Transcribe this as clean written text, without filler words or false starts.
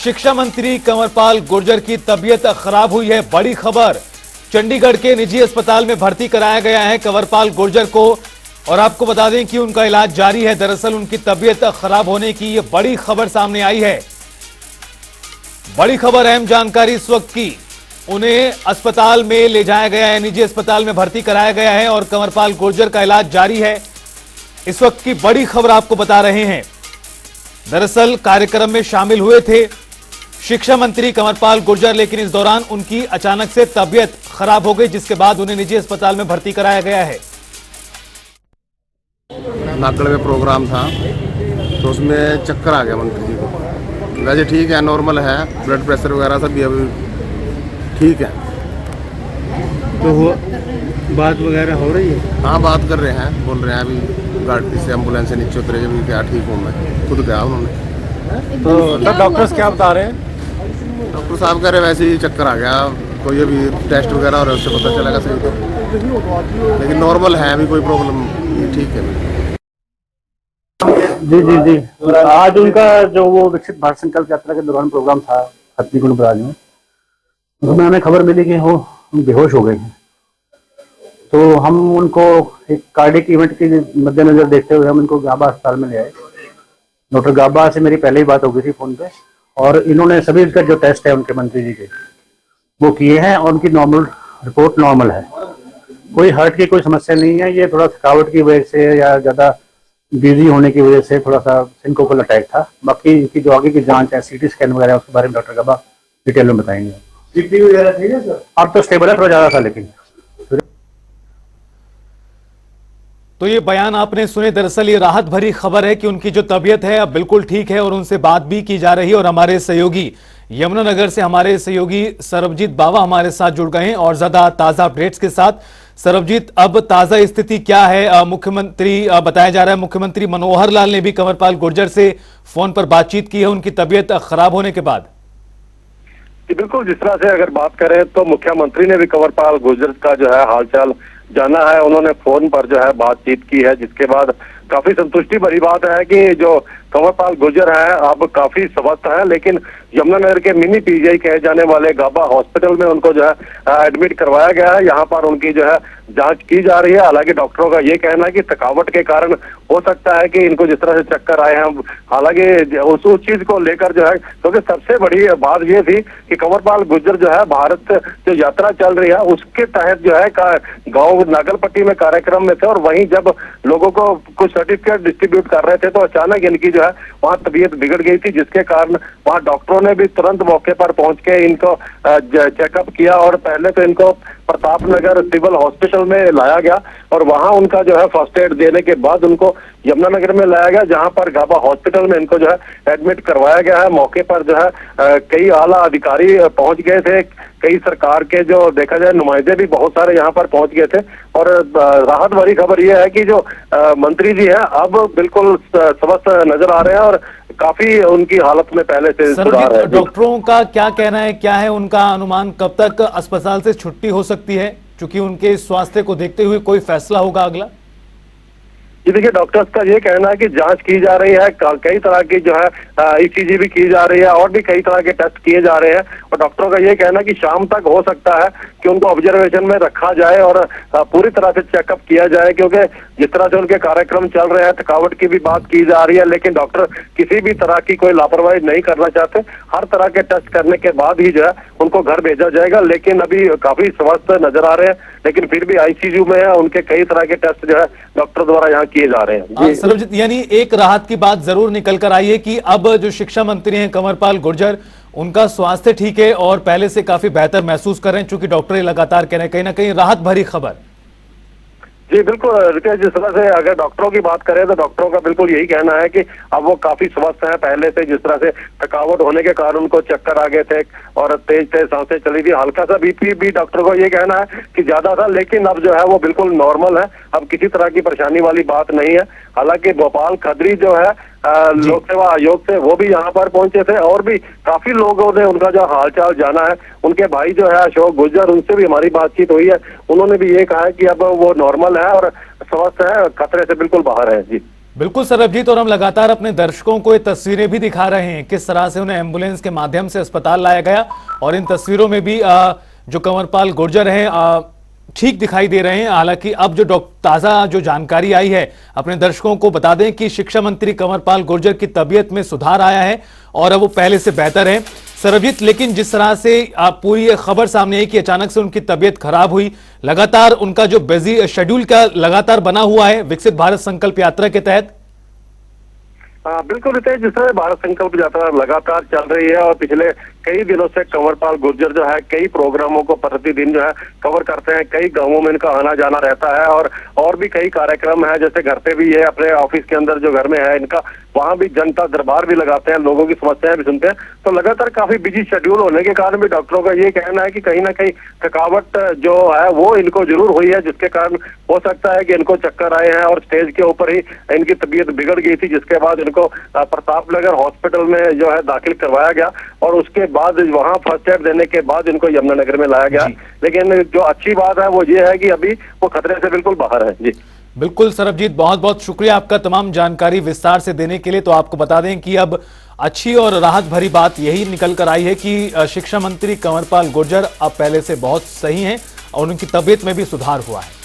शिक्षा मंत्री कंवरपाल गुर्जर की तबीयत खराब हुई है। बड़ी खबर, चंडीगढ़ के निजी अस्पताल में भर्ती कराया गया है कंवरपाल गुर्जर को और आपको बता दें कि उनका इलाज जारी है। दरअसल उनकी तबीयत खराब होने की ये बड़ी खबर सामने आई है। बड़ी खबर, अहम जानकारी इस वक्त की। उन्हें अस्पताल में ले जाया गया है, निजी अस्पताल में भर्ती कराया गया है और कंवरपाल गुर्जर का इलाज जारी है। इस वक्त की बड़ी खबर आपको बता रहे हैं। दरअसल कार्यक्रम में शामिल हुए थे शिक्षा मंत्री कंवरपाल गुर्जर, लेकिन इस दौरान उनकी अचानक से तबीयत खराब हो गई, जिसके बाद उन्हें निजी अस्पताल में भर्ती कराया गया है। नागड़ में प्रोग्राम था तो उसमें चक्कर आ गया मंत्री जी को। वैसे ठीक है, नॉर्मल है, ब्लड प्रेशर वगैरह सब भी अभी ठीक है। तो बात वगैरह हो रही है? हाँ, बात कर रहे हैं, बोल रहे हैं अभी गाड़ी से एम्बुलेंस से नीचे उतरे जब क्या ठीक हूँ मैं, खुद गया उन्होंने। तो डॉक्टर्स क्या बता रहे हैं? डॉक्टर साहब कह रहे वैसे ही चक्कर आ गया, कोई अभी टेस्ट वगैरह हो रहा है उससे पता चलेगा सही तो, लेकिन नॉर्मल है, अभी कोई प्रॉब्लम ठीक है। जी जी जी, आज उनका जो वो विकसित भारत संकल्प यात्रा के दौरान प्रोग्राम था हथनीकुंड बराज में, उसमें हमें खबर मिली कि वो बेहोश हो गए हैं। तो हम उनको एक कार्डियक इवेंट के मद्देनजर देखते हुए हम इनको गाबा अस्पताल में ले आए। डॉक्टर गाबा से मेरी पहले ही बात हो गई थी फोन पे और इन्होंने सभी का जो टेस्ट है उनके मंत्री जी के वो किए हैं और उनकी नॉर्मल रिपोर्ट नॉर्मल है। कोई हार्ट की कोई समस्या नहीं है। ये थोड़ा थकावट की वजह से या ज़्यादा बिजी होने की वजह से थोड़ा सा सिंकोपल अटैक था। बाकी इनकी जो आगे की जांच है, सीटी स्कैन वगैरह, उसके बारे में डॉक्टर गाबा डिटेल में बताएंगे। बीपी वगैरह ठीक है सर? अब तो स्टेबल है, थोड़ा ज़्यादा था लेकिन। तो ये बयान आपने सुने। दरअसल ये राहत भरी खबर है कि उनकी जो तबीयत है अब बिल्कुल ठीक है और उनसे बात भी की जा रही है। और हमारे सहयोगी यमुनानगर से हमारे सहयोगी सरबजीत बावा हमारे साथ जुड़ गए हैं और ज्यादा ताजा अपडेट्स के साथ। सरबजीत, अब ताजा स्थिति क्या है? मुख्यमंत्री बताया जा रहा है, मुख्यमंत्री मनोहर लाल ने भी कंवरपाल गुर्जर से फोन पर बातचीत की है उनकी तबीयत खराब होने के बाद। बिल्कुल, जिस तरह से अगर बात करें तो मुख्यमंत्री ने भी कंवरपाल गुर्जर का जो है हालचाल जाना है। उन्होंने फोन पर जो है बातचीत की है, जिसके बाद काफी संतुष्टि भरी बात है कि जो कंवरपाल गुर्जर है अब काफी स्वस्थ है। लेकिन यमुनानगर के मिनी पीजीआई कहे जाने वाले गाबा हॉस्पिटल में उनको जो है एडमिट करवाया गया है। यहाँ पर उनकी जो है जांच की जा रही है। हालांकि डॉक्टरों का ये कहना है कि थकावट के कारण हो सकता है कि इनको जिस तरह से चक्कर आए हैं, हालांकि उस चीज को लेकर जो है, क्योंकि सबसे बड़ी बात ये थी कि कंवरपाल गुर्जर जो है भारत जो यात्रा चल रही है उसके तहत जो है गाँव नागलपट्टी में कार्यक्रम में थे और वहीं जब लोगों को कुछ सर्टिफिकेट डिस्ट्रीब्यूट कर रहे थे तो अचानक इनकी जो है वहाँ तबीयत बिगड़ गई थी, जिसके कारण वहाँ डॉक्टरों ने भी तुरंत मौके पर पहुंच के इनको चेकअप किया और पहले तो इनको प्रताप नगर सिविल हॉस्पिटल में लाया गया और वहां उनका जो है फर्स्ट एड देने के बाद उनको यमुनानगर में लाया गया, जहां पर गाबा हॉस्पिटल में इनको जो है एडमिट करवाया गया है। मौके पर जो है कई आला अधिकारी पहुंच गए थे, कई सरकार के जो देखा जाए नुमाइंदे भी बहुत सारे यहाँ पर पहुंच गए थे। और राहत भरी खबर यह है कि जो मंत्री जी है अब बिल्कुल स्वस्थ नजर आ रहे हैं और काफी उनकी हालत में पहले से सुधार है। डॉक्टरों का क्या कहना है, क्या है उनका अनुमान, कब तक अस्पताल से छुट्टी हो सकती है? क्योंकि उनके स्वास्थ्य को देखते हुए कोई फैसला होगा अगला। जी देखिए, डॉक्टर्स का ये कहना है कि जांच की जा रही है, कई तरह की जो है ईसीजी भी की जा रही है और भी कई तरह के टेस्ट किए जा रहे हैं और डॉक्टरों का ये कहना है कि शाम तक हो सकता है कि उनको ऑब्जर्वेशन में रखा जाए और पूरी तरह से चेकअप किया जाए, क्योंकि जिस तरह से उनके कार्यक्रम चल रहे हैं थकावट की भी बात की जा रही है, लेकिन डॉक्टर किसी भी तरह की कोई लापरवाही नहीं करना चाहते। हर तरह के टेस्ट करने के बाद ही जो है उनको घर भेजा जाएगा, लेकिन अभी काफी स्वस्थ नजर आ रहे हैं, लेकिन फिर भी आईसीयू में है। उनके कई तरह के टेस्ट जो है डॉक्टर द्वारा यहाँ किए जा रहे हैं। सरबजीत, यानी एक राहत की बात जरूर निकल कर आई है कि अब जो शिक्षा मंत्री हैं कंवरपाल गुर्जर, उनका स्वास्थ्य ठीक है और पहले से काफी बेहतर महसूस कर रहे हैं, चूंकि डॉक्टर लगातार कह रहे हैं, कहीं ना कहीं राहत भरी खबर। जी बिल्कुल रितेश, जिस तरह से अगर डॉक्टरों की बात करें तो डॉक्टरों का बिल्कुल यही कहना है कि अब वो काफी स्वस्थ हैं पहले से। जिस तरह से थकावट होने के कारण उनको चक्कर आ गए थे और तेज तेज सांसें चली थी, हल्का सा बीपी भी डॉक्टर को ये कहना है कि ज्यादा था, लेकिन अब जो है वो बिल्कुल नॉर्मल है, अब किसी तरह की परेशानी वाली बात नहीं है। हालांकि गोपाल खत्री जो है लोक सेवा आयोग से वो भी यहाँ पर पहुंचे थे और भी काफी लोगों ने उनका जो हालचाल जाना है। उनके भाई जो है अशोक गुर्जर, उनसे भी हमारी बातचीत हुई है, उन्होंने भी ये कहा है कि अब वो नॉर्मल है और स्वस्थ है, खतरे से बिल्कुल बाहर है। जी बिल्कुल सरबजीत, और हम लगातार अपने दर्शकों को ये तस्वीरें भी दिखा रहे हैं किस तरह से उन्हें एम्बुलेंस के माध्यम से अस्पताल लाया गया, और इन तस्वीरों में भी जो कंवरपाल गुर्जर हैं ठीक दिखाई दे रहे हैं। हालांकि अब जो ताजा जो जानकारी आई है, अपने दर्शकों को बता दें कि शिक्षा मंत्री कंवरपाल गुर्जर की तबीयत में सुधार आया है और अब वो पहले से बेहतर है सरबजीत। लेकिन जिस तरह से पूरी ये खबर सामने आई कि अचानक से उनकी तबीयत खराब हुई, लगातार उनका जो बिजी शेड्यूल का लगातार बना हुआ है विकसित भारत संकल्प यात्रा के तहत। बिल्कुल रितेश, जिस तरह भारत संकल्प यात्रा लगातार चल रही है और पिछले कई दिनों से कंवरपाल गुर्जर जो है कई प्रोग्रामों को प्रतिदिन जो है कवर करते हैं, कई गांवों में इनका आना जाना रहता है और भी कई कार्यक्रम है, जैसे घर पे भी है, अपने ऑफिस के अंदर जो घर में है इनका, वहां भी जनता दरबार भी लगाते हैं, लोगों की समस्याएं भी सुनते हैं। तो लगातार काफी बिजी शेड्यूल होने के कारण भी डॉक्टरों का ये कहना है कि कहीं ना कहीं थकावट जो है वो इनको जरूर हुई है, जिसके कारण हो सकता है कि इनको चक्कर आए हैं और स्टेज के ऊपर ही इनकी तबीयत बिगड़ गई थी, जिसके बाद इनको प्रतापनगर हॉस्पिटल में जो है दाखिल करवाया गया और उसके बाद वहां फर्स्ट एड देने के बाद इनको यमुनानगर में लाया गया। लेकिन जो अच्छी बात है वो ये है कि अभी वो खतरे से बिल्कुल बाहर है। जी बिल्कुल सरबजीत, बहुत बहुत शुक्रिया आपका तमाम जानकारी विस्तार से देने के लिए। तो आपको बता दें कि अब अच्छी और राहत भरी बात यही निकल कर आई है कि शिक्षा मंत्री कंवरपाल गुर्जर अब पहले से बहुत सही हैं और उनकी तबीयत में भी सुधार हुआ है।